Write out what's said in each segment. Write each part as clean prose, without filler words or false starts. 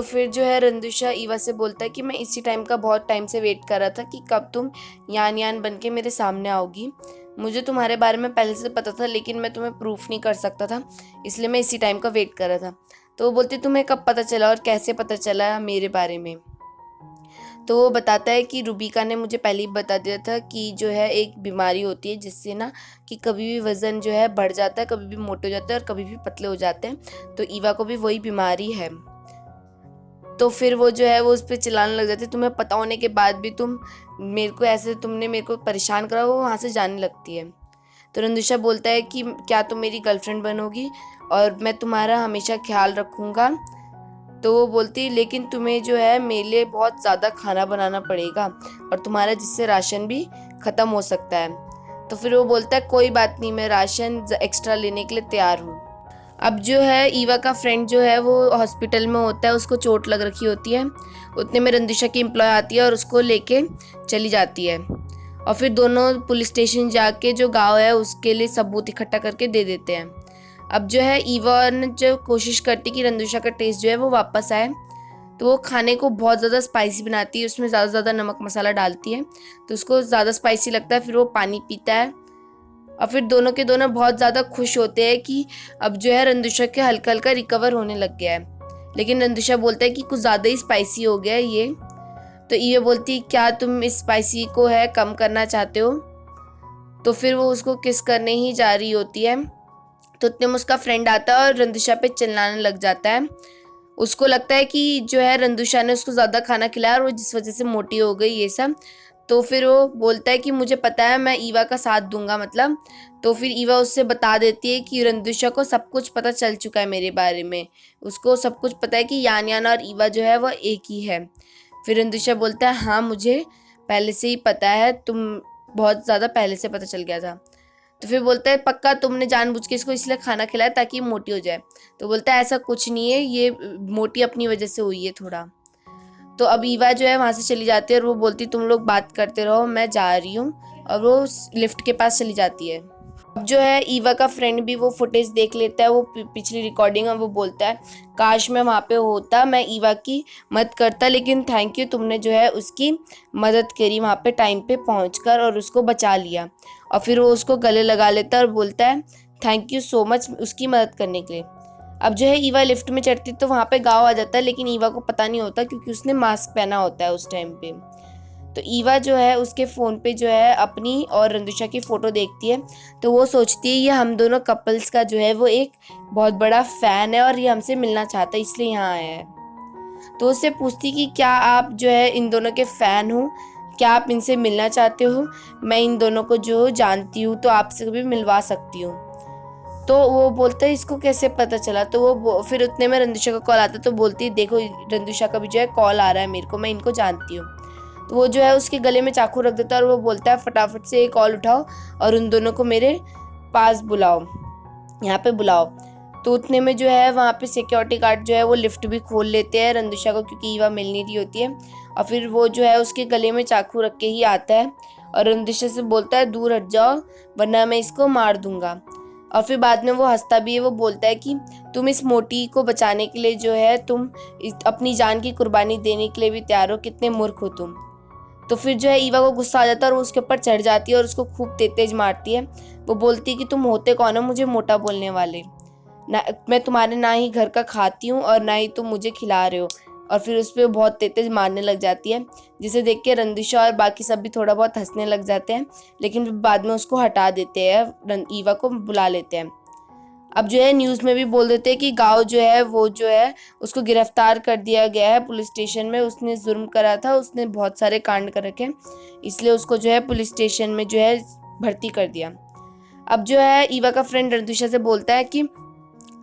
फिर जो है रंदुशा ईवा से बोलता है कि मैं इसी टाइम का बहुत टाइम से वेट कर रहा था कि कब तुम यान यान बन के मेरे सामने आओगी। मुझे तुम्हारे बारे में पहले से पता था, लेकिन मैं तुम्हें प्रूफ नहीं कर सकता था, इसलिए मैं इसी टाइम का वेट कर रहा था। तो वो बोलती तुम्हें कब पता चला और कैसे पता चला मेरे बारे में? तो वो बताता है कि रूबिका ने मुझे पहले ही बता दिया था कि जो है एक बीमारी होती है जिससे ना कि कभी भी वज़न जो है बढ़ जाता है, कभी भी मोटे हो जाते हैं और कभी भी पतले हो जाते हैं। तो ईवा को भी वही बीमारी है। तो फिर वो जो है वो उस पर चिल्लाने लग जाती है, तुम्हें पता होने के बाद भी तुम मेरे को ऐसे तुमने मेरे को परेशान करा। वो वहाँ से जाने लगती है। तो रंदुशा बोलता है कि क्या तुम मेरी गर्लफ्रेंड बनोगी और मैं तुम्हारा हमेशा ख्याल रखूँगा। तो वो बोलती लेकिन तुम्हें जो है मेरे लिए बहुत ज़्यादा खाना बनाना पड़ेगा और तुम्हारा जिससे राशन भी ख़त्म हो सकता है। तो फिर वो बोलता है कोई बात नहीं, मैं राशन एक्स्ट्रा लेने के लिए तैयार हूँ। अब जो है ईवा का फ्रेंड जो है वो हॉस्पिटल में होता है, उसको चोट लग रखी होती है। उतने में रंदुशा की एम्प्लॉय आती है और उसको लेके चली जाती है। और फिर दोनों पुलिस स्टेशन जाके जो गांव है उसके लिए सबूत इकट्ठा करके दे देते हैं। अब जो है ईवा ने जो कोशिश करती कि रंदुशा का टेस्ट जो है वो वापस आए, तो वो खाने को बहुत ज़्यादा स्पाइसी बनाती है, उसमें ज़्यादा से ज़्यादा नमक मसाला डालती है, तो उसको ज़्यादा स्पाइसी लगता है। फिर वो पानी पीता है और फिर दोनों के दोनों बहुत ज़्यादा खुश होते हैं कि अब जो है रंदुशा के हल्का हल्का रिकवर होने लग गया है। लेकिन रंदुशा बोलता है कि कुछ ज़्यादा ही स्पाइसी हो गया है ये। तो ईवा बोलती क्या तुम इस स्पाइसी को है कम करना चाहते हो? तो फिर वो उसको किस करने ही जा रही होती है। तो उतने में उसका फ्रेंड आता है और रंदुशा पे चिल्लाने लग जाता है। उसको लगता है कि जो है रंदुशा ने उसको ज़्यादा खाना खिलाया और वो जिस वजह से मोटी हो गई ये सब। तो फिर वो बोलता है कि मुझे पता है, मैं ईवा का साथ दूंगा मतलब। तो फिर ईवा उससे बता देती है कि रंदुशा को सब कुछ पता चल चुका है मेरे बारे में, उसको सब कुछ पता है कि यान यान और ईवा जो है वह एक ही है। फिर रंदुशा बोलता है हाँ मुझे पहले से ही पता है, तुम बहुत ज़्यादा पहले से पता चल गया था। तो फिर बोलता है पक्का तुमने जानबूझ के इसको इसलिए खाना खिलाया ताकि मोटी हो जाए? तो बोलता है ऐसा कुछ नहीं है, ये मोटी अपनी वजह से हुई है थोड़ा। तो अब ईवा जो है वहाँ से चली जाती है और वो बोलती तुम लोग बात करते रहो, मैं जा रही हूँ। और वो लिफ्ट के पास चली जाती है। अब जो है ईवा का फ्रेंड भी वो फुटेज देख लेता है, वो पिछली रिकॉर्डिंग, और वो बोलता है काश मैं वहाँ पे होता, मैं ईवा की मदद करता, लेकिन थैंक यू तुमने जो है उसकी मदद करी वहाँ पे टाइम पे पहुँचकर और उसको बचा लिया। और फिर वो उसको गले लगा लेता है और बोलता है थैंक यू सो मच उसकी मदद करने के लिए। अब जो है ईवा लिफ्ट में चढ़ती तो वहाँ पे गाँव आ जाता है, लेकिन ईवा को पता नहीं होता क्योंकि उसने मास्क पहना होता है उस टाइम पे। तो ईवा जो है उसके फ़ोन पे जो है अपनी और रंदुशा की फ़ोटो देखती है, तो वो सोचती है ये हम दोनों कपल्स का जो है वो एक बहुत बड़ा फ़ैन है और ये हमसे मिलना चाहता है इसलिए यहाँ आया है। तो उससे पूछती कि क्या आप जो है इन दोनों के फ़ैन हो, क्या आप इनसे मिलना चाहते हो? मैं इन दोनों को जो जानती हूँ तो आपसे भी मिलवा सकती हूँ। तो वो बोलता है इसको कैसे पता चला? तो वो फिर उतने में रंदुशा का कॉल आता है, तो बोलती है देखो रंदुशा का भी जो है कॉल आ रहा है मेरे को, मैं इनको जानती हूँ। तो वो जो है उसके गले में चाकू रख देता है और वो बोलता है फटाफट से एक कॉल उठाओ और उन दोनों को मेरे पास बुलाओ, यहाँ पे बुलाओ। तो उतने में जो है वहाँ पे सिक्योरिटी गार्ड जो है वो लिफ्ट भी खोल लेते हैं रंदुशा को, क्योंकि ईवा मिल नहीं रही होती है। और फिर वो जो है उसके गले में चाकू रख के ही आता है और रंदुशा से बोलता है दूर हट जाओ वरना मैं इसको मार दूंगा। और फिर बाद में वो हंसता भी है, वो बोलता है कि तुम इस मोटी को बचाने के लिए जो है तुम अपनी जान की कुर्बानी देने के लिए भी तैयार हो, कितने मूर्ख हो तुम। तो फिर जो है ईवा को गुस्सा आ जाता है और वो उसके ऊपर चढ़ जाती है और उसको खूब तेज मारती है। वो बोलती है कि तुम होते कौन हो मुझे मोटा बोलने वाले, ना मैं तुम्हारे ना ही घर का खाती हूँ और ना ही तुम मुझे खिला रहे हो। और फिर उस पर बहुत तेज मारने लग जाती है, जिसे देख के रंदुशा और बाकी सब भी थोड़ा बहुत हंसने लग जाते हैं, लेकिन बाद में उसको हटा देते हैं, ईवा को बुला लेते हैं। अब जो है न्यूज़ में भी बोल देते हैं कि गांव जो है वो जो है उसको गिरफ्तार कर दिया गया है पुलिस स्टेशन में, उसने जुर्म करा था, उसने बहुत सारे कांड कर रखे, इसलिए उसको जो है पुलिस स्टेशन में जो है भर्ती कर दिया। अब जो है ईवा का फ्रेंड रंदुशा से बोलता है कि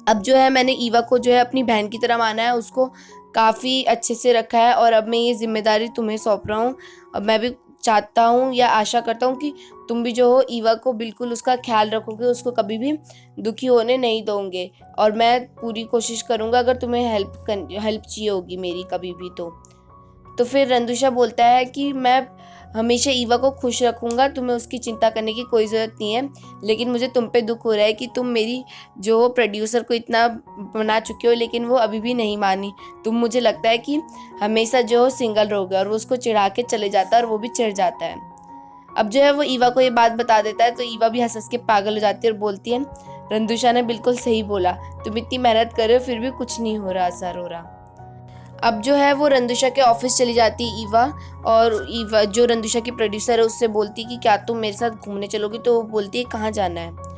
अब जो है मैंने ईवा को जो है अपनी बहन की तरह माना है, उसको काफ़ी अच्छे से रखा है और अब मैं ये जिम्मेदारी तुम्हें सौंप रहा हूँ। अब मैं भी चाहता हूँ या आशा करता हूँ कि तुम भी जो हो ईवा को बिल्कुल उसका ख्याल रखोगे, उसको कभी भी दुखी होने नहीं दोगे, और मैं पूरी कोशिश करूँगा अगर तुम्हें हेल्प चाहिए होगी मेरी कभी भी तो। फिर रंदुशा बोलता है कि मैं हमेशा ईवा को खुश रखूँगा, तुम्हें उसकी चिंता करने की कोई ज़रूरत नहीं है। लेकिन मुझे तुम पे दुख हो रहा है कि तुम मेरी जो प्रोड्यूसर को इतना बना चुके हो, लेकिन वो अभी भी नहीं मानी। तुम, मुझे लगता है कि हमेशा जो सिंगल रहोगे, और वो उसको चिढ़ा के चले जाता है और वो भी चिढ़ जाता है। अब जो है वो ईवा को ये बात बता देता है, तो ईवा भी हंस हंस के पागल हो जाती है और बोलती है, रंदुषा ने बिल्कुल सही बोला, तुम इतनी मेहनत कर रहे हो फिर भी कुछ नहीं हो रहा, असर हो रहा। अब जो है वो रंदुषा के ऑफिस चली जाती है ईवा, और ईवा जो रंदुषा की प्रोड्यूसर है उससे बोलती कि क्या तुम मेरे साथ घूमने चलोगी, तो वो बोलती है कहाँ जाना है।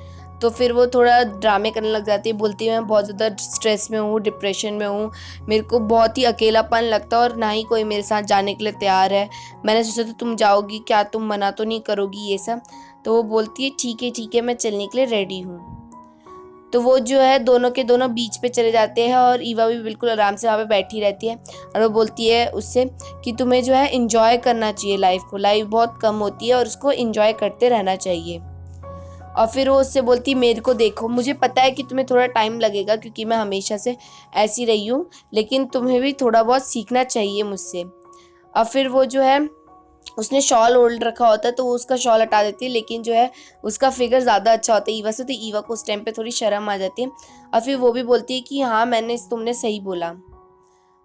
तो फिर वो थोड़ा ड्रामे करने लग जाती है, बोलती है मैं बहुत ज़्यादा स्ट्रेस में हूँ, डिप्रेशन में हूँ, मेरे को बहुत ही अकेलापन लगता है और ना ही कोई मेरे साथ जाने के लिए तैयार है। मैंने सोचा तो तुम जाओगी, क्या तुम मना तो नहीं करोगी ये सब। तो वो बोलती है ठीक है, मैं चलने के लिए रेडी हूँ। तो वो जो है दोनों के दोनों बीच पे चले जाते हैं, और ईवा भी बिल्कुल आराम से वहाँ पे बैठी रहती है, और वो बोलती है उससे कि तुम्हें जो है इंजॉय करना चाहिए लाइफ को, लाइफ बहुत कम होती है और उसको इंजॉय करते रहना चाहिए। और फिर वो उससे बोलती मेरे को देखो, मुझे पता है कि तुम्हें थोड़ा टाइम लगेगा क्योंकि मैं हमेशा से ऐसी रही हूँ, लेकिन तुम्हें भी थोड़ा बहुत सीखना चाहिए मुझसे। और फिर वो जो है उसने शॉल ओढ़ रखा होता है, तो वो उसका शॉल हटा देती है, लेकिन जो है उसका फिगर ज़्यादा अच्छा होता है ईवा से, तो ईवा को उस टाइम पे थोड़ी शर्म आ जाती है। और फिर वो भी बोलती है कि हाँ तुमने सही बोला।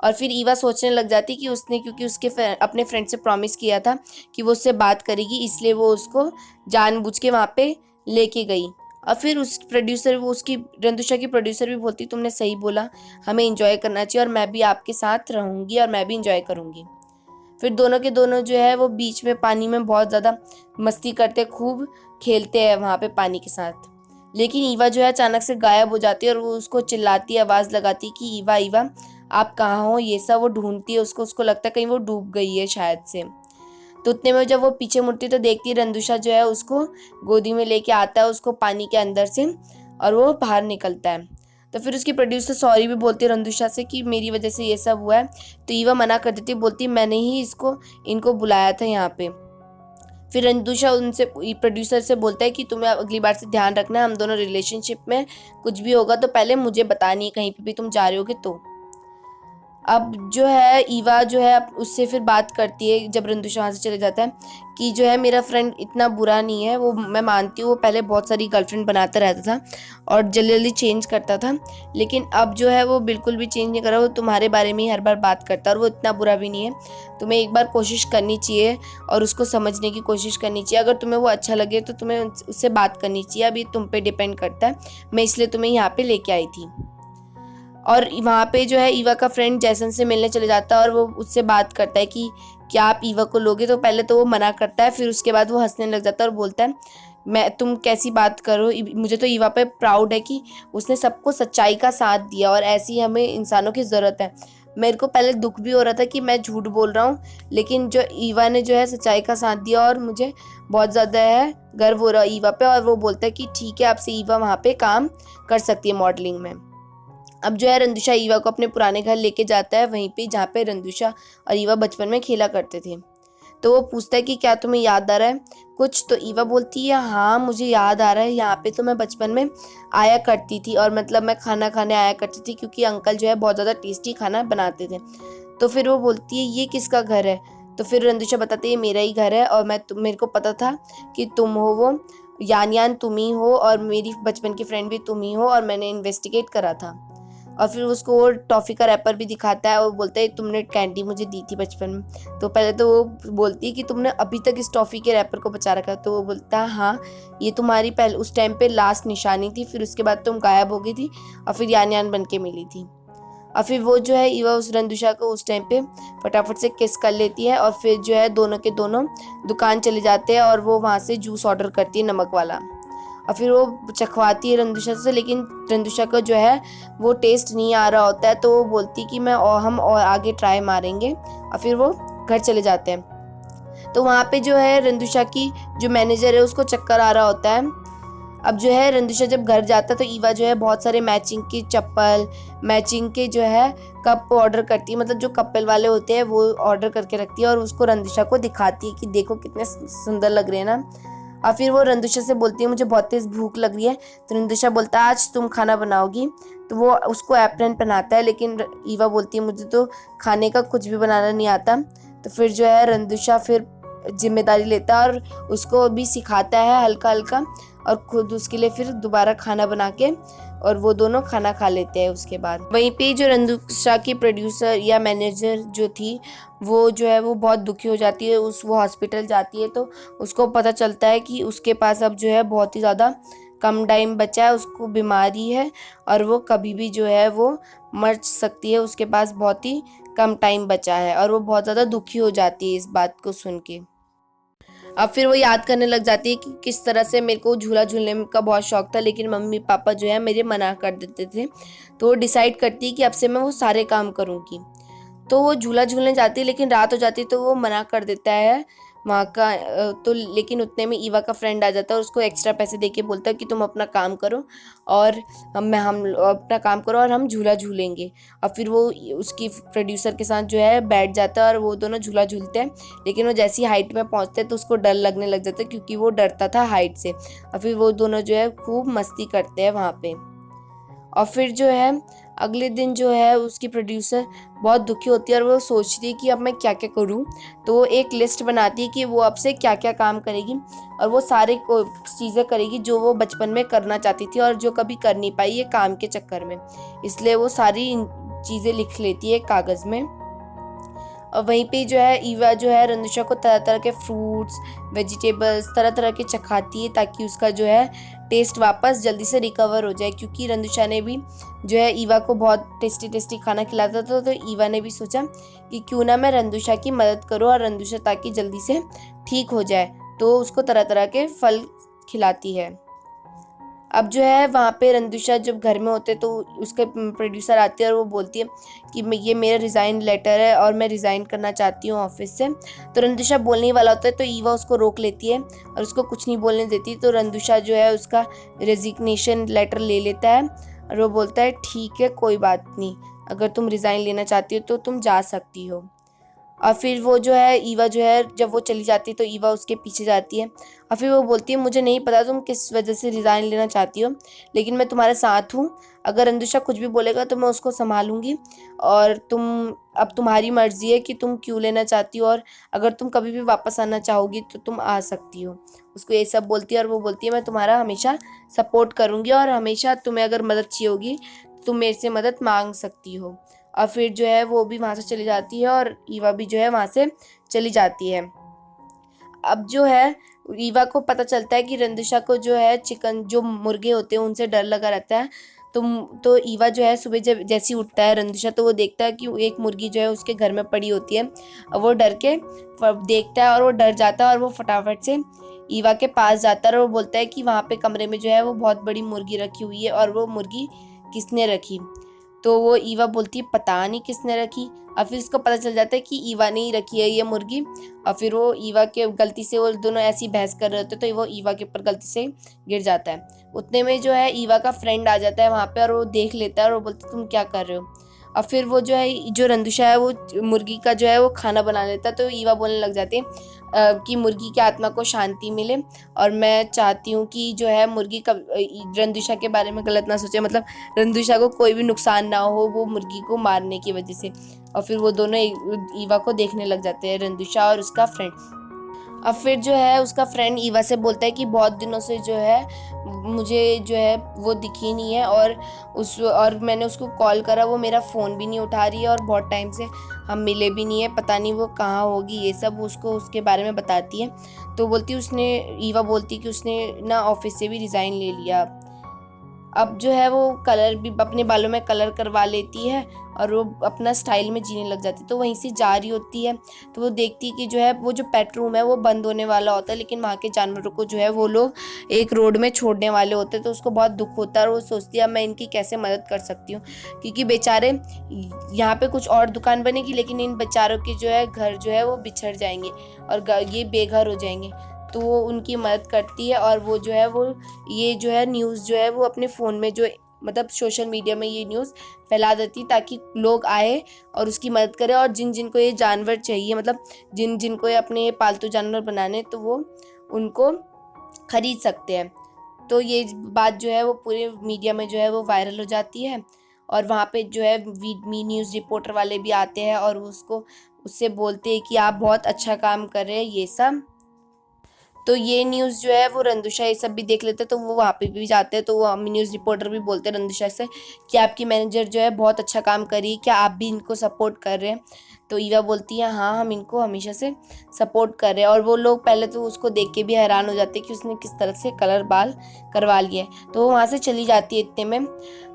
और फिर ईवा सोचने लग जाती है कि उसने, क्योंकि उसके अपने फ्रेंड से प्रॉमिस किया था कि वो उससे बात करेगी, इसलिए वो उसको जानबूझ के वहाँ पे लेके गई। और फिर उस प्रोड्यूसर, वो उसकी रंदुषा की प्रोड्यूसर भी बोलती तुमने सही बोला, हमें इंजॉय करना चाहिए और मैं भी आपके साथ रहूँगी और मैं भी इंजॉय करूँगी। फिर दोनों के दोनों जो है वो बीच में पानी में बहुत ज़्यादा मस्ती करते, खूब खेलते हैं वहाँ पे पानी के साथ। लेकिन ईवा जो है अचानक से गायब हो जाती है, और वो उसको चिल्लाती है, आवाज़ लगाती है कि ईवा ईवा आप कहाँ हो, ये सब वो ढूंढती है उसको लगता है कहीं वो डूब गई है शायद से। तो उतने में जब वो पीछे मुड़ती है तो देखती है रंदुषा जो है उसको गोदी में लेके आता है उसको पानी के अंदर से, और वो बाहर निकलता है। तो फिर उसकी प्रोड्यूसर सॉरी भी बोलती है रंदुषा से कि मेरी वजह से ये सब हुआ है। तो ईवा मना कर देती है, बोलती मैंने ही इनको बुलाया था यहाँ पे। फिर रंदुषा उनसे, प्रोड्यूसर से बोलता है कि तुम्हें अगली बार से ध्यान रखना, हम दोनों रिलेशनशिप में कुछ भी होगा तो पहले मुझे बतानी, कहीं पे भी तुम जा रहे होगे तो। अब जो है ईवा जो है उससे फिर बात करती है जब रंदुषा वहाँ से चले जाता है कि जो है मेरा फ्रेंड इतना बुरा नहीं है, वो मैं मानती हूँ वो पहले बहुत सारी गर्लफ्रेंड बनाता रहता था और जल्दी जल्दी चेंज करता था, लेकिन अब जो है वो बिल्कुल भी चेंज नहीं कर रहा, वो तुम्हारे बारे में ही हर बार बात करता है और वो इतना बुरा भी नहीं है। तुम्हें एक बार कोशिश करनी चाहिए और उसको समझने की कोशिश करनी चाहिए, अगर तुम्हें वो अच्छा लगे तो तुम्हें उससे बात करनी चाहिए, अभी तुम पे डिपेंड करता है। मैं इसलिए तुम्हें यहाँ पे लेके आई थी। और वहाँ पे जो है ईवा का फ्रेंड जैसन से मिलने चले जाता है और वो उससे बात करता है कि क्या आप ईवा को लोगे, तो पहले तो वो मना करता है, फिर उसके बाद वो हंसने लग जाता है और बोलता है मैं, तुम कैसी बात करो, मुझे तो ईवा पे प्राउड है कि उसने सबको सच्चाई का साथ दिया और ऐसी हमें इंसानों की ज़रूरत है। मेरे को पहले दुख भी हो रहा था कि मैं झूठ बोल रहा हूँ, लेकिन जो ईवा ने जो है सच्चाई का साथ दिया और मुझे बहुत ज़्यादा है गर्व हो रहा है ईवा पे। और वो बोलता है कि ठीक है आपसे ईवा वहाँ पे काम कर सकती है मॉडलिंग में। अब जो है रंदुषा ईवा को अपने पुराने घर लेके जाता है, वहीं पे जहाँ पे रंदुषा और ईवा बचपन में खेला करते थे। तो वो पूछता है कि क्या तुम्हें याद आ रहा है कुछ, तो ईवा बोलती है हाँ मुझे याद आ रहा है, यहाँ पे तो मैं बचपन में आया करती थी और मतलब मैं खाना खाने आया करती थी क्योंकि अंकल जो है बहुत ज़्यादा टेस्टी खाना बनाते थे। तो फिर वो बोलती है ये किसका घर है, तो फिर रंदुषा बताती है मेरा ही घर है और मेरे को पता था कि तुम हो वो यान तुम ही हो और मेरी बचपन की फ्रेंड भी तुम ही हो और मैंने इन्वेस्टिगेट करा था। और फिर उसको वो टॉफ़ी का रैपर भी दिखाता है और बोलता है तुमने कैंडी मुझे दी थी बचपन में। तो पहले तो वो बोलती है कि तुमने अभी तक इस टॉफ़ी के रैपर को बचा रखा है, तो वो बोलता है हाँ ये तुम्हारी पहले उस टाइम पे लास्ट निशानी थी, फिर उसके बाद तुम गायब हो गई थी और फिर यान बन के मिली थी। और फिर वो जो है ईवा उस रंदुषा को उस टाइम पे फटाफट से किस कर लेती है और फिर जो है दोनों के दोनों दुकान चले जाते हैं और वो वहाँ से जूस ऑर्डर करती है नमक वाला। और फिर वो चखवाती है रंदुषा से, लेकिन रंदुषा को जो है वो टेस्ट नहीं आ रहा होता है, तो वो बोलती कि हम और आगे ट्राई मारेंगे और फिर वो घर चले जाते हैं। तो वहाँ पे जो है रंदुषा की जो मैनेजर है उसको चक्कर आ रहा होता है। अब जो है रंदुषा जब घर जाता है तो ईवा जो है बहुत सारे मैचिंग की चप्पल, मैचिंग के जो है कप ऑर्डर करती है, मतलब जो कपल वाले होते हैं वो ऑर्डर करके रखती है और उसको रंदुषा को दिखाती है कि देखो कितने सुंदर लग रहे हैं ना। और फिर वो रंदुषा से बोलती है मुझे बहुत तेज़ भूख लग रही है, तो रंदुषा बोलता है आज तुम खाना बनाओगी, तो वो उसको एप्रन पहनाता है, लेकिन ईवा बोलती है मुझे तो खाने का कुछ भी बनाना नहीं आता। तो फिर जो है रंदुषा फिर जिम्मेदारी लेता है और उसको भी सिखाता है हल्का हल्का, और खुद उसके लिए फिर दोबारा खाना बना के और वो दोनों खाना खा लेते हैं उसके बाद। वहीं पे जो रंदूशा की प्रोड्यूसर या मैनेजर जो थी वो जो है वो बहुत दुखी हो जाती है, वो हॉस्पिटल जाती है तो उसको पता चलता है कि उसके पास अब जो है बहुत ही ज़्यादा कम टाइम बचा है, उसको बीमारी है और वो कभी भी जो है वो मर सकती है, उसके पास बहुत ही कम टाइम बचा है और वो बहुत ज़्यादा दुखी हो जाती है इस बात को सुन के। अब फिर वो याद करने लग जाती है कि किस तरह से मेरे को झूला झूलने का बहुत शौक था, लेकिन मम्मी पापा जो है मेरे मना कर देते थे। तो वो डिसाइड करती है कि अब से मैं वो सारे काम करूँगी। तो वो झूला झूलने जाती है, लेकिन रात हो जाती है तो वो मना कर देता है वहाँ का। तो लेकिन उतने में ईवा का फ्रेंड आ जाता है और उसको एक्स्ट्रा पैसे देके बोलता है कि तुम अपना काम करो और हम अपना काम करो और हम झूला झूलेंगे। और फिर वो उसकी प्रोड्यूसर के साथ जो है बैठ जाता है और वो दोनों झूला झूलते हैं। लेकिन वो जैसी हाइट में पहुँचते हैं तो उसको डर लगने लग जाता है, क्योंकि वो डरता था हाइट से। और फिर वो दोनों जो है खूब मस्ती करते हैं वहाँ पे। और फिर जो है अगले दिन जो है उसकी प्रोड्यूसर बहुत दुखी होती है और वो सोचती है कि अब मैं क्या क्या करूं। तो वो एक लिस्ट बनाती है कि वो अब से क्या क्या काम करेगी और वो सारे चीज़ें करेगी जो वो बचपन में करना चाहती थी और जो कभी कर नहीं पाई ये काम के चक्कर में। इसलिए वो सारी चीज़ें लिख लेती है कागज़ में। और वहीं पे जो है ईवा जो है रंदुशा को तरह तरह के फ्रूट्स, वेजिटेबल्स तरह तरह के चखाती है ताकि उसका जो है टेस्ट वापस जल्दी से रिकवर हो जाए, क्योंकि रंदुशा ने भी जो है ईवा को बहुत टेस्टी टेस्टी खाना खिलाता था। तो ईवा ने भी सोचा कि क्यों ना मैं रंदुशा की मदद करूँ और रंदुशा ताकि जल्दी से ठीक हो जाए, तो उसको तरह तरह के फल खिलाती है। अब जो है वहाँ पे रंदुशा जब घर में होते तो उसके प्रोड्यूसर आती है और वो बोलती है कि ये मेरा रिज़ाइन लेटर है और मैं रिज़ाइन करना चाहती हूँ ऑफिस से। तो रंदुशा बोलने ही वाला होता है तो ईवा उसको रोक लेती है और उसको कुछ नहीं बोलने देती। तो रंदुशा जो है उसका रेजिग्नेशन लेटर ले लेता है और वो बोलता है ठीक है कोई बात नहीं, अगर तुम रिज़ाइन लेना चाहती हो तो तुम जा सकती हो। और फिर वो जो है ईवा जो है जब वो चली जाती है तो ईवा उसके पीछे जाती है और फिर वो बोलती है मुझे नहीं पता तुम किस वजह से रिज़ाइन लेना चाहती हो, लेकिन मैं तुम्हारे साथ हूँ। अगर रंदुशा कुछ भी बोलेगा तो मैं उसको संभालूंगी और अब तुम्हारी मर्ज़ी है कि तुम क्यों लेना चाहती हो, और अगर तुम कभी भी वापस आना चाहोगी तो तुम आ सकती हो। उसको ये सब बोलती है और वो बोलती है मैं तुम्हारा हमेशा सपोर्ट करूँगी और हमेशा तुम्हें अगर मदद चाहिए होगी तो तुम मेरे से मदद मांग सकती हो। और फिर जो है वो भी वहाँ से चली जाती है और ईवा भी जो है वहाँ से चली जाती है। अब जो है ईवा को पता चलता है कि रंदुशा को जो है चिकन जो मुर्गे होते हैं उनसे डर लगा रहता है। तो ईवा जो है सुबह जब जैसे ही उठता है रंदुशा तो वो देखता है कि एक मुर्गी जो है उसके घर में पड़ी होती है। और वो डर के देखता है और वो डर जाता है और वो फटाफट से ईवा के पास जाता है और वो बोलता है कि वहाँ पे कमरे में जो है वो बहुत बड़ी मुर्गी रखी हुई है और वो मुर्गी किसने रखी। तो वो ईवा बोलती है पता नहीं किसने रखी। और फिर उसको पता चल जाता है कि ईवा ने ही रखी है ये मुर्गी। और फिर वो ईवा के गलती से वो दोनों ऐसी बहस कर रहे होते तो वो ईवा के ऊपर गलती से गिर जाता है। उतने में जो है ईवा का फ्रेंड आ जाता है वहाँ पे और वो देख लेता है और वो बोलता है तुम क्या कर रहे हो। और फिर वो जो है जो रंदुशा है वो मुर्गी का जो है वो खाना बना लेता है। तो ईवा बोलने लग जाती है कि मुर्गी की आत्मा को शांति मिले और मैं चाहती हूँ कि जो है मुर्गी का रंदुशा के बारे में गलत ना सोचे, मतलब रंदुशा को कोई भी नुकसान ना हो वो मुर्गी को मारने की वजह से। और फिर वो दोनों ईवा को देखने लग जाते हैं, रंदुशा और उसका फ्रेंड। अब फिर जो है उसका फ्रेंड ईवा से बोलता है कि बहुत दिनों से जो है मुझे जो है वो दिखी नहीं है और मैंने उसको कॉल करा वो मेरा फ़ोन भी नहीं उठा रही है और बहुत टाइम से हम मिले भी नहीं है, पता नहीं वो कहाँ होगी। ये सब उसको उसके बारे में बताती है। तो बोलती ईवा बोलती है कि उसने ना ऑफिस से भी रिज़ाइन ले लिया। अब जो है वो कलर भी अपने बालों में कलर करवा लेती है और वो अपना स्टाइल में जीने लग जाती है। तो वहीं से जा रही होती है तो वो देखती है कि जो है वो जो पेट रूम है वो बंद होने वाला होता है, लेकिन वहाँ के जानवरों को जो है वो लोग एक रोड में छोड़ने वाले होते हैं। तो उसको बहुत दुख होता है और वो सोचती है मैं इनकी कैसे मदद कर सकती हूँ, क्योंकि बेचारे यहाँ पे कुछ और दुकान बनेगी लेकिन इन बेचारों के जो है घर जो है वो बिछड़ जाएंगे और ये बेघर हो जाएंगे। तो वो उनकी मदद करती है और वो जो है वो ये जो है न्यूज़ जो है वो अपने फ़ोन में जो मतलब सोशल मीडिया में ये न्यूज़ फैला देती ताकि लोग आए और उसकी मदद करें। और जिन जिन को ये जानवर चाहिए, मतलब जिन जिन को ये अपने पालतू जानवर बनाने, तो वो उनको ख़रीद सकते हैं। तो ये बात जो है वो पूरे मीडिया में जो है वो वायरल हो जाती है और वहाँ पे जो है वी न्यूज़ रिपोर्टर वाले भी आते हैं और उसको उससे बोलते हैं कि आप बहुत अच्छा काम कर रहे हैं ये सब। तो ये न्यूज़ जो है वो रंदुशा ये सब भी देख लेते हैं, तो वो वहाँ पे भी जाते हैं। तो वो न्यूज़ रिपोर्टर भी बोलते हैं रंदुशा से कि आपकी मैनेजर जो है बहुत अच्छा काम कर रही है, क्या आप भी इनको सपोर्ट कर रहे हैं? तो ईवा बोलती है हाँ, हम इनको हमेशा से सपोर्ट कर रहे हैं। और वो लोग पहले तो उसको देख के भी हैरान हो जाते हैं कि उसने किस तरह से कलर बाल करवा लिए। तो वो वहाँ से चली जाती है इतने में।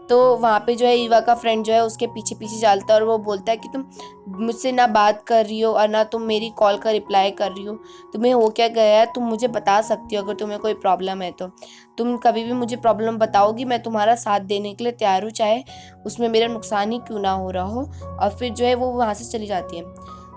तो वहाँ पे जो है ईवा का फ्रेंड जो है उसके पीछे पीछे चलता है और वो बोलता है कि तुम मुझसे ना बात कर रही हो और ना तुम मेरी कॉल का रिप्लाई कर रही हो, तुम्हें हो क्या गया है? तुम मुझे बता सकती हो अगर तुम्हें कोई प्रॉब्लम है तो। तुम कभी भी मुझे प्रॉब्लम बताओगी, मैं तुम्हारा साथ देने के लिए तैयार हूँ, चाहे उसमें मेरा नुकसान ही क्यों ना हो रहा हो। और फिर जो है वो वहाँ से चली जाती है।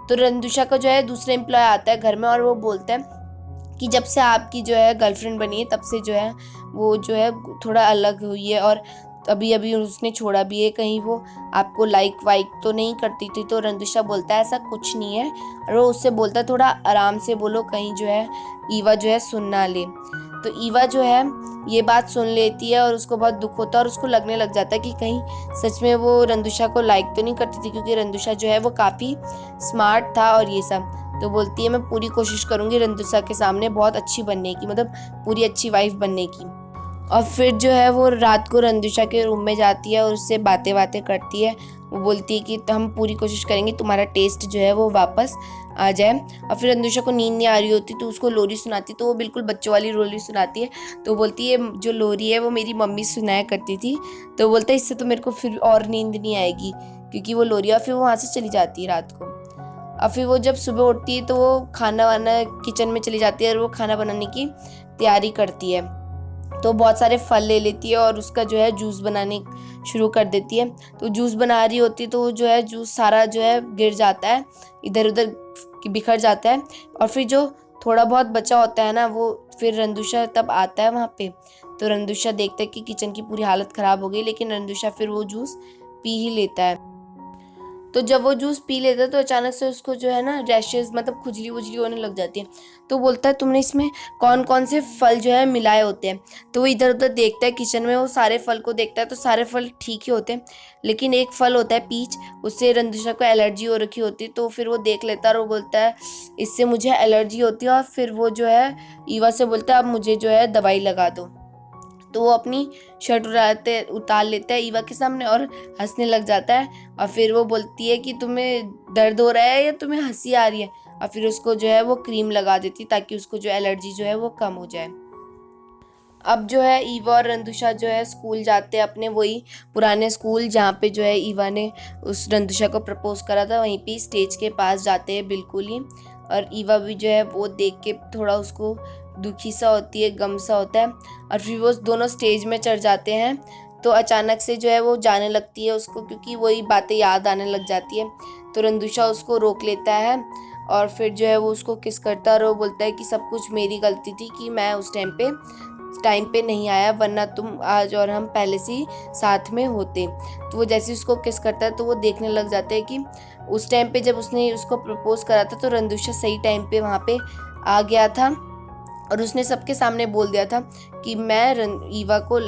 तो रंदुशा का जो है दूसरा एम्प्लॉय आता है घर में और वो बोलता है कि जब से आपकी जो है गर्लफ्रेंड बनी है तब से जो है वो जो है थोड़ा अलग हुई है और अभी अभी उसने छोड़ा भी है, कहीं वो आपको लाइक वाइक तो नहीं करती थी। तो रंदुशा बोलता है ऐसा कुछ नहीं है, और वो उससे बोलता है थोड़ा आराम से बोलो, कहीं जो है ईवा जो है सुन ना ले। तो ईवा जो है ये बात सुन लेती है और उसको बहुत दुख होता है और उसको लगने लग जाता है कि कहीं सच में वो रंदुशा को लाइक तो नहीं करती थी, क्योंकि रंदुशा जो है वो काफ़ी स्मार्ट था और ये सब। तो बोलती है मैं पूरी कोशिश करूँगी रंदुशा के सामने बहुत अच्छी बनने की, मतलब पूरी अच्छी वाइफ बनने की। और फिर जो है वो रात को रंदुशा के रूम में जाती है और उससे बातें बातें करती है। वो बोलती है कि हम पूरी कोशिश करेंगे तुम्हारा टेस्ट जो है वो वापस आ जाए। और फिर रंदुशा को नींद नहीं आ रही होती तो उसको लोरी सुनाती, तो वो बिल्कुल बच्चों वाली लोरी सुनाती है। तो बोलती है जो लोरी है वो मेरी मम्मी सुनाया करती थी। तो बोलता है इससे तो मेरे को फिर और नींद नहीं आएगी क्योंकि वो लोरी। और फिर वो वहाँ से चली जाती है रात को। और फिर वो जब सुबह उठती है तो वो खाना वाना किचन में चली जाती है और वो खाना बनाने की तैयारी करती है। तो बहुत सारे फल ले लेती है और उसका जो है जूस बनाने शुरू कर देती है। तो जूस बना रही होती है तो वो जो है जूस सारा जो है गिर जाता है, इधर उधर बिखर जाता है। और फिर जो थोड़ा बहुत बचा होता है ना वो फिर रंदुशा तब आता है वहाँ पे। तो रंदुशा देखता है कि किचन की पूरी हालत ख़राब हो गई, लेकिन रंदुशा फिर वो जूस पी ही लेता है। तो जब वो जूस पी लेता है तो अचानक से उसको जो है ना रैशेज मतलब खुजली वुजली होने लग जाती है। तो बोलता है तुमने इसमें कौन कौन से फल जो है मिलाए होते हैं? तो वो इधर उधर देखता है किचन में, वो सारे फल को देखता है तो सारे फल ठीक ही होते हैं, लेकिन एक फल होता है पीच, उससे रंदुशा को एलर्जी हो रखी होती है। तो फिर वो देख लेता है और वो बोलता है इससे मुझे एलर्जी होती है। और फिर वो जो है ईवा से बोलता है अब मुझे जो है दवाई लगा दो। तो वो अपनी शर्ट उतार लेता है ईवा के सामने और हंसने लग जाता है। और फिर वो बोलती है कि तुम्हें दर्द हो रहा है या तुम्हें हंसी आ रही है? और फिर उसको जो है वो क्रीम लगा देती ताकि उसको जो एलर्जी जो है वो कम हो जाए। अब जो है ईवा और रंदुशा जो है स्कूल जाते हैं, अपने वही पुराने स्कूल जहाँ पे जो है ईवा ने उस रंदुशा को प्रपोज करा था, वहीं पे स्टेज के पास जाते हैं बिल्कुल ही। और ईवा भी जो है वो देख के थोड़ा उसको दुखी सा होती है, गम सा होता है। और फिर वो दोनों स्टेज में चढ़ जाते हैं। तो अचानक से जो है वो जाने लगती है उसको, क्योंकि वही बातें याद आने लग जाती है। तो रंदुशा उसको रोक लेता है और फिर जो है वो उसको किस करता है और वो बोलता है कि सब कुछ मेरी गलती थी कि मैं उस टाइम पे नहीं आया, वरना तुम आज और हम पहले से ही साथ में होते। तो वो जैसे उसको किस करता है तो वो देखने लग जाते हैं कि उस टाइम पे जब उसने उसको प्रपोज करा था तो रंदुशा सही टाइम पे वहाँ पे आ गया था और उसने सबके सामने बोल दिया था कि मैं ईवा को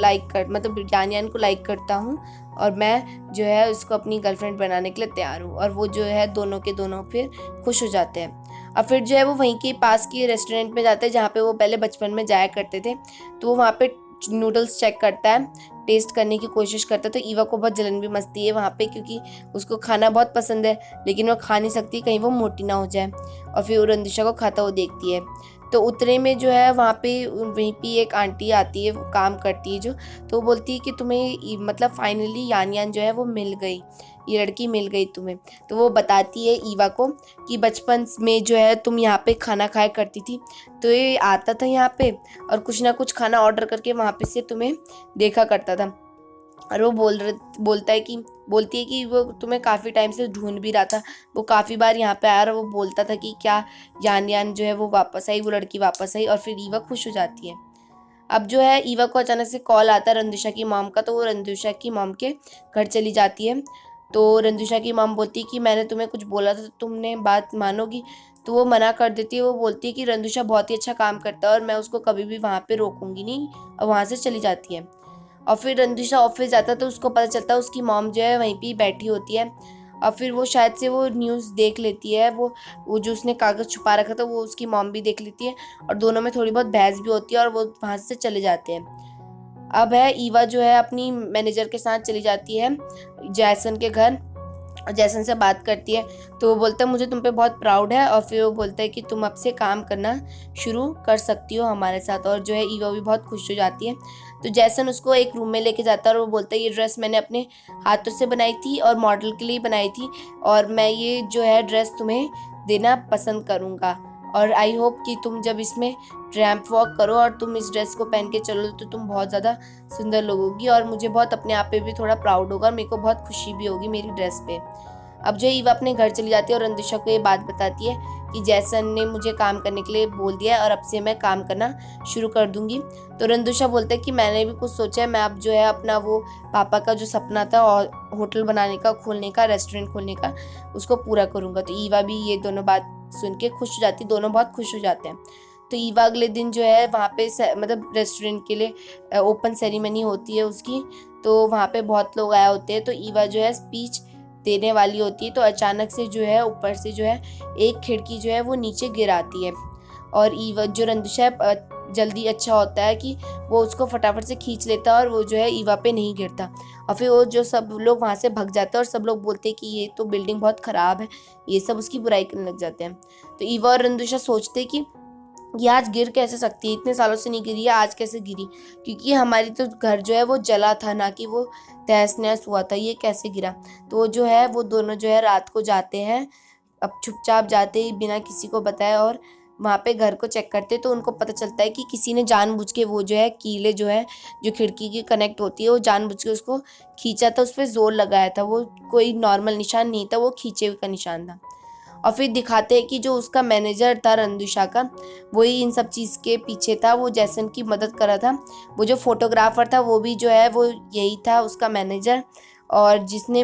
मतलब यान को लाइक करता हूँ और मैं जो है उसको अपनी गर्लफ्रेंड बनाने के लिए तैयार हूँ। और वो जो है दोनों के दोनों फिर खुश हो जाते हैं। और फिर जो है वो वहीं के पास की रेस्टोरेंट में जाते हैं जहाँ पे वो पहले बचपन में जाया करते थे। तो वो वहाँ पे नूडल्स चेक करता है, टेस्ट करने की कोशिश करता है। तो ईवा को बहुत जलन भी मचती है वहाँ पे, क्योंकि उसको खाना बहुत पसंद है लेकिन वो खा नहीं सकती कहीं वो मोटी ना हो जाए। और फिर वो रंदिशा को खाता हुआ देखती है। तो उतने में जो है वहाँ पे वहीं पे एक आंटी आती है, वो काम करती है जो। तो वो बोलती है कि तुम्हें मतलब फाइनली यान जो है वो मिल गई, ये लड़की मिल गई तुम्हें। तो वो बताती है ईवा को कि बचपन में जो है तुम यहाँ पे खाना खाया करती थी, तो ये आता था यहाँ पे और कुछ ना कुछ खाना ऑर्डर करके वहाँ पे से तुम्हें देखा करता था। और वो बोलती है कि वो तुम्हें काफ़ी टाइम से ढूंढ भी रहा था, वो काफ़ी बार यहाँ पे आया और वो बोलता था कि क्या यान जो है वो वापस आई, वो लड़की वापस आई। और फिर ईवा खुश हो जाती है। अब जो है ईवा को अचानक से कॉल आता है रंदुशा की मॉम का, तो वो रंदुशा की मॉम के घर चली जाती है। तो रंदुशा की मॉम बोलती है कि मैंने तुम्हें कुछ बोला था तो तुमने बात मानोगी? तो वो मना कर देती है। वो बोलती है कि रंदुशा बहुत ही अच्छा काम करता है और मैं उसको कभी भी वहाँ पे रोकूंगी नहीं, और वहाँ से चली जाती है। और फिर रंदुशा ऑफिस जाता है तो उसको पता चलता है उसकी मॉम जो है वहीं पे बैठी होती है। और फिर वो शायद से वो न्यूज़ देख लेती है, वो जो उसने कागज़ छुपा रखा था वो उसकी मॉम भी देख लेती है और दोनों में थोड़ी बहुत बहस भी होती है और वो वहाँ से चले जाते हैं। अब है ईवा जो है अपनी मैनेजर के साथ चली जाती है जैसन के घर और जैसन से बात करती है। तो वो बोलता है मुझे तुम पे बहुत प्राउड है और फिर वो बोलता है कि तुम अब से काम करना शुरू कर सकती हो हमारे साथ। और जो है ईवा भी बहुत खुश हो जाती है। तो जैसन उसको एक रूम में लेके जाता है और वो बोलता है ये ड्रेस मैंने अपने हाथों से बनाई थी और मॉडल के लिए बनाई थी और मैं ये जो है ड्रेस तुम्हें देना पसंद करूँगा और आई होप कि तुम जब इसमें रैंप वॉक करो और तुम इस ड्रेस को पहन के चलो तो तुम बहुत ज़्यादा सुंदर लगोगी और मुझे बहुत अपने आप पे भी थोड़ा प्राउड होगा और मेरे को बहुत खुशी भी होगी मेरी ड्रेस पे। अब जो ईवा अपने घर चली जाती है और रंदुशा को ये बात बताती है कि जैसन ने मुझे काम करने के लिए बोल दिया है और अब से मैं काम करना शुरू कर दूंगी। तो रंदुशा बोलता है कि मैंने भी कुछ सोचा है, मैं अब जो है अपना वो पापा का जो सपना था और होटल बनाने का, खोलने का, रेस्टोरेंट खोलने का, उसको पूरा करूँगा। तो ईवा भी ये दोनों बात सुन के खुश हो जाती, दोनों बहुत खुश हो जाते हैं। तो ईवा अगले दिन जो है वहाँ पे मतलब रेस्टोरेंट के लिए ओपन सेरेमनी होती है उसकी, तो वहाँ पे बहुत लोग आए होते हैं। तो ईवा जो है स्पीच देने वाली होती है तो अचानक से जो है ऊपर से जो है एक खिड़की जो है वो नीचे गिर आती है और ईवा जो रंदुशा है जल्दी अच्छा होता है कि वो उसको फटाफट से खींच लेता है और वो जो है ईवा पे नहीं गिरता और फिर वो जो सब लोग वहाँ से भग जाते हैं और सब लोग बोलते हैं कि ये तो बिल्डिंग बहुत ख़राब है, ये सब उसकी बुराई करने लग जाते हैं। तो ईवा और रंदुशा सोचते कि ये आज गिर कैसे सकती है, इतने सालों से नहीं गिरी है, आज कैसे गिरी, क्योंकि हमारी तो घर जो है वो जला था ना कि वो तहस नहस हुआ था, ये कैसे गिरा। तो जो है वो दोनों जो है रात को जाते हैं, अब चुपचाप जाते ही बिना किसी को बताए और वहाँ पे घर को चेक करते तो उनको पता चलता है कि किसी ने जानबूझ के वो जो है कीले जो है जो खिड़की की कनेक्ट होती है वो जानबूझ के उसको खींचा था, उस पर जोर लगाया था, वो कोई नॉर्मल निशान नहीं था, वो खींचे हुए का निशान था। और फिर दिखाते हैं कि जो उसका मैनेजर था रंदुशा का, वही इन सब चीज़ के पीछे था, वो जैसन की मदद कर रहा था। वो जो फोटोग्राफर था वो भी जो है वो यही था उसका मैनेजर, और जिसने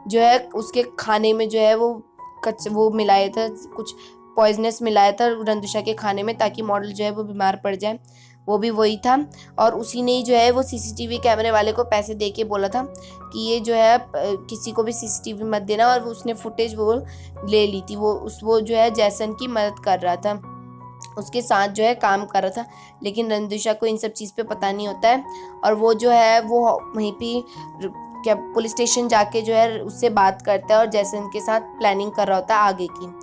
जो है उसके खाने में जो है वो मिलाया था, कुछ पॉइजनस मिलाया था रंदुशा के खाने में ताकि मॉडल जो है वो बीमार पड़ जाए, वो भी वही था। और उसी ने ही जो है वो सीसीटीवी कैमरे वाले को पैसे दे के बोला था कि ये जो है किसी को भी सीसीटीवी मत देना, और उसने फुटेज वो ले ली थी। वो जो है जैसन की मदद कर रहा था, उसके साथ जो है काम कर रहा था, लेकिन रंदुशा को इन सब चीज़ पे पता नहीं होता है। और वो जो है वो वहीं पे क्या पुलिस स्टेशन जाके जो है उससे बात करता है और जैसन के साथ प्लानिंग कर रहा होता है आगे की।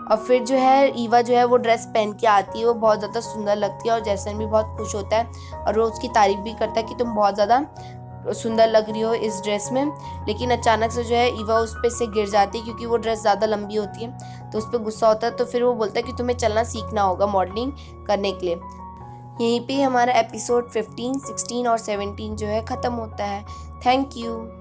और फिर जो है ईवा जो है वो ड्रेस पहन के आती है, वो बहुत ज़्यादा सुंदर लगती है और जैसन भी बहुत खुश होता है और वो उसकी तारीफ भी करता है कि तुम बहुत ज़्यादा सुंदर लग रही हो इस ड्रेस में। लेकिन अचानक से जो है ईवा उस पर से गिर जाती है क्योंकि वो ड्रेस ज़्यादा लंबी होती है, तो उस पर गुस्सा होता है। तो फिर वो बोलता है कि तुम्हें चलना सीखना होगा मॉडलिंग करने के लिए। यहीं पे हमारा एपिसोड 15, 16 और 17 जो है ख़त्म होता है। Thank you.